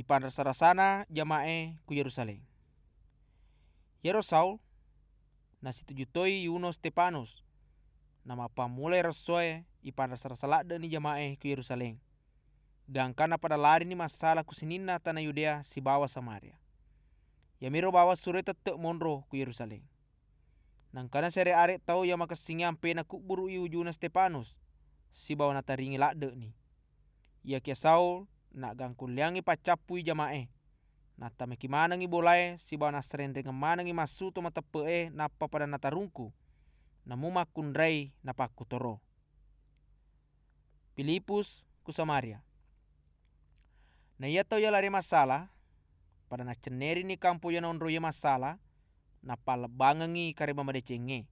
Ipanrasa-rasana jamaa'é ku Yérusaléng. Yero Saul na situjutoi yuno Stepanus na mapamulai rasoe ipanrasa-rasana ni jamaa'é ku Yérusaléng. Gangkana pada lari ni masalah kusinina tanah Yudea si bawa Samaria. Yamiro bawa sure tete monro ku Yerusalem. Nangkana sere are tau ya makasingiam pena kuburu ujuna Stepanus si bawa nataringi lakde ni. Ya kia Saul nak gangkuliangi pacapui jamaa'é. Nata mekimanangi bolae si bawa nasrendeng manangi masu to matapee napa pada natarungku. Namuma kunrai napaku toro. Pilipus ku Samaria. Na ia tau ya lari masalah pada na ceneri ni kampo ya nonro ya masalah na palabangangi kareba madecenge.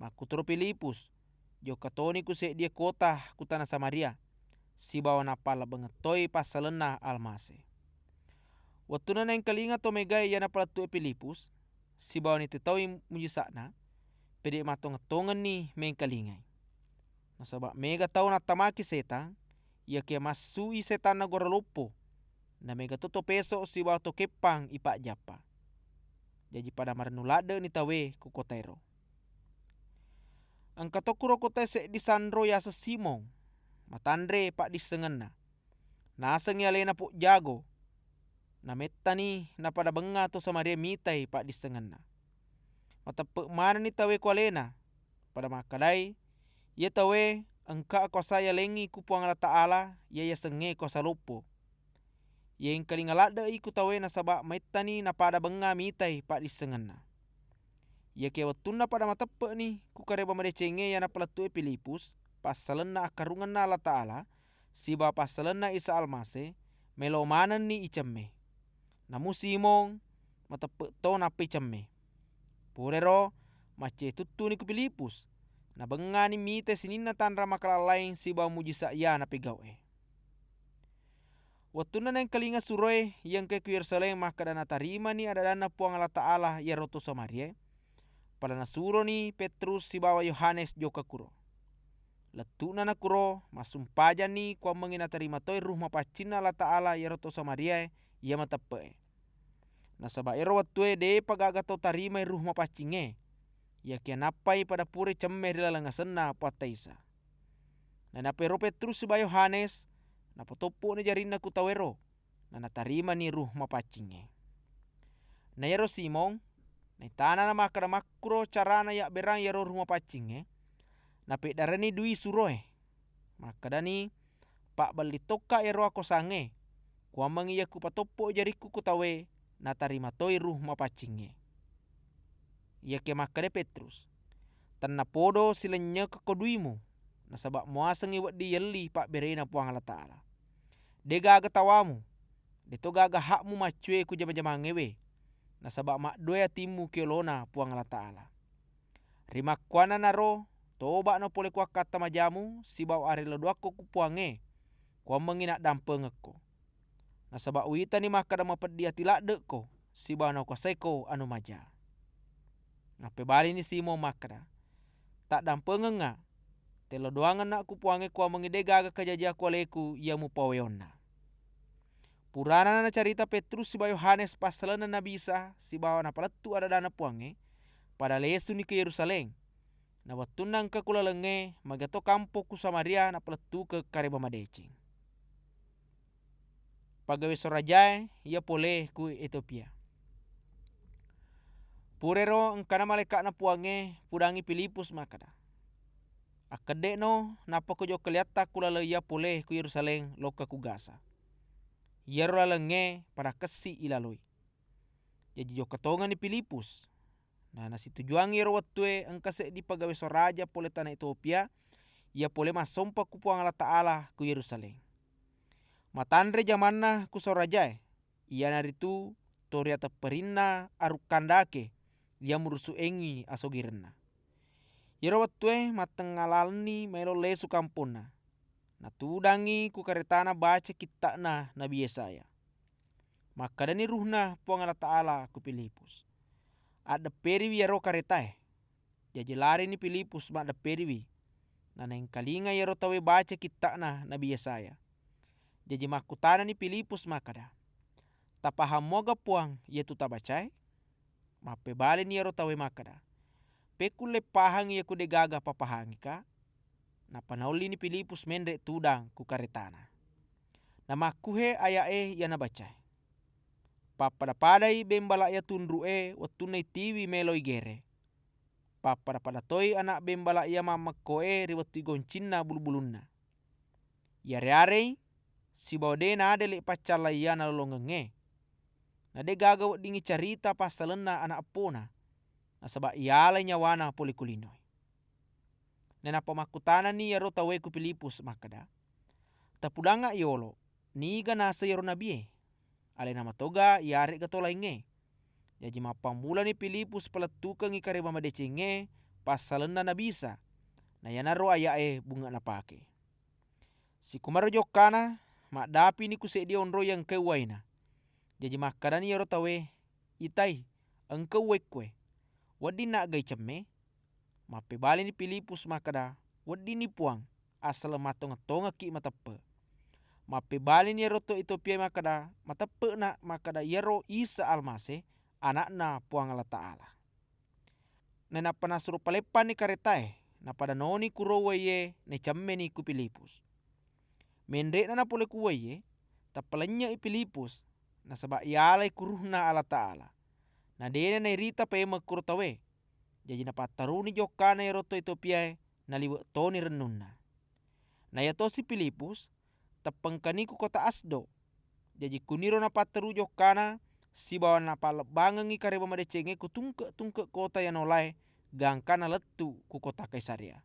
Makutoro Pilipus jo katoni ku se dia kota ku tanah Samaria si bawa na palabangetoi pasalena almase. Watuna na yang kalinga to megai ya na palatue Pilipus si bawa ni tetoi mujisakna pede matonga-tongan ni mengkalingai. Nasabak mega tau na tamaki setan ia kia masui setan na goralopo na mega toto peso si bawa to kepang ipak japa. Jadi pada marenulade ni tawe ku kotero. Angkato kuro kote se disandro ya sesimong matandre pak disengenna. Naseng ya lena pok jago. Na metani na pada benga to Samaria mitai pak disengenna. Matapek mana ni tawe ku alena pada makadai ia tawe engka kuasa ya lengi ku puang Allah Ta'ala ya senge kuasa lopo. Yang kalingalada iku tawe nasaba maitani na pada benga mitai pak disengenna. Ya ke watuna pada matepe ni ku kareba madecenge ya na palatue Pilipus pasalena akarunganna Allah Ta'ala siba pasalena Isa Almase melo manan ni icemme. Namu simong matepe to na picemme. Purero mace tutu ni ku Pilipus na benga ni mite sinina tanra makalalain siba mujisa ya Napégau'é. Watuna na yang kalinga suroe yang ke Yerusalem maka dana tarima ni ada dana puang Allah Ta'ala ya roto Samaria. Pada nasuro ni Petrus si bawa Yohanes joka kuro. Letuna na kuro masumpaja ni kwa mengina tarima toi ruh mapacina Allah Ta'ala ya roto Samaria ya matape. Nasaba ero watue de pagaga to tarima ruh mapacinge. Ya kia napai pada pure cemme rilalangasena pataisa. Na napero Petrus si bawa Yohanes na potopo ni jarina ku tawero na natarima ni ruh mapacinge. Na yero Simong na itana na makara makro carana ya berang yero ruh mapacinge na pedarani dui suroe makadani pak bali toka yero ako sange kwa mangi ya ku patopo jariku ku tawe na tarima toi ruh mapacinge. Ya ke makade Petrus tanna podo silenya kekoduimu nasabak moasengi wadi yeli pak berena puang Allah Ta'ala. De gaga tawamu de to gaga hakmu macue ku jama-jama ngewe nasabak mak doya timu kiolona puang Allah Ta'ala. Rimak kuana naro toba no pole kuak kata majamu si bau are leduako ku puange kwa mengina dampengeko. Nasabak uita ni maka dama pedia tilakde ko si bau no kwaseko anu maja. Ngape bali ni simo makada tak dampengenga telo doangan nak ku puange kwa mengide gaga kajaja kualeku ia mupaweyonna. Purana na carita Petrus si bawa Yohanes pasalena Nabi Isa si bawa na palatu ada dana puange pada lesu ni ke Yerusalem. Na watunang ke kulalenge magato kampo ku Samaria na palatu ke kareba madecing. Pagawé saorajaé ia poléé ku Étiopia. Purero engkana maleka na puange pudangi Pilipus makada. Akade no napa ko jo keliata kulala ia poléé ku Yerusalem loka ku Gaza. Yero lalenge pada kesi ilaloi. Jadi jo katongan ni Pilipus. Nah nasi tujuan yero watue engkase di pagawé soraja pole tanah Ethiopia. Ia pole masompa ku puang Allah Ta'ala ku Yerusalem. Matandre jamanna ku sorajae. Ia naritu toriata perinna arukandake. Ia murusu engi asogirenna. Yero watue matengalalni melo lesu kampuna. Natudangi ku karetana baca kitabna Nabi Yesaya. Maka dani ruhna puang Allah Ta'ala ku Pilipus. Ada periwi yero karetae. Jadi lari ni Pilipus mak ada periwi. Nana yang kalinga yero tawe baca kitabna Nabi Yesaya. Jadi makutana ni Pilipus makada. tapaham moga puang ia tu tabacai, mape bale ni ro tawe makada. Pekule pahang ia kude gagah papahangi ka, na panauli ni Pilipus mendre tudang ku karetana. Nama kuhe ayae ia nabacai. Papada-padai bembala ia tundru'e watunai tiwi meloi gere. Papada toi anak bembala ia mamakkoe riwatu goncinna bulu-bulunna. Yare-arei si bawde na adele pacala ia na lolongenge. Na de gaga dingi carita pasalenna anak apona. Nasaba ialai nyawana poli kulinoi. Nena pamakutana ni yaro tawe ku Pilipus makada. Tapudanga iolo niga nasa yaro nabi. Ale nama toga yare gatola inge. Jadi mapamula ni Pilipus peletukang ikare mamadecenge pasalenna nabisa. Na yanaro ayae bunga napake. Si kumaro jokana makdapi ni kusedia onro yang kewaina. Jadi makadani yaro tawe itai engkau wekwe. Wadi nak gai cemme, mape bali ni Pilipus makada, wadi ni puang, asal matonga-tonga ki matape. Mape bali ni roto Étiopia makada, matape na makada yero Isa Almase, anakna puang Allah Ta'ala. Nena panasuru palepan ni karetae, na pada noni kurowaye ne cemme ni ku Pilipus. Mendre na pole kuwaye, tapalanya i Pilipus, na saba ialai kuruhna Allah Ta'ala. Na dene na irita pe makurtawe. Jadi na pataruni jokana roto Étiopia na liwe toni renunna. Na yatosi Pilipus tapengkani ku kota Asdo. Jadi kuniro na pataru jokana si bawa na palebangangi kare mamadecenge ku tungke kota yang oleh gangkana letu ku kota Kaisaria.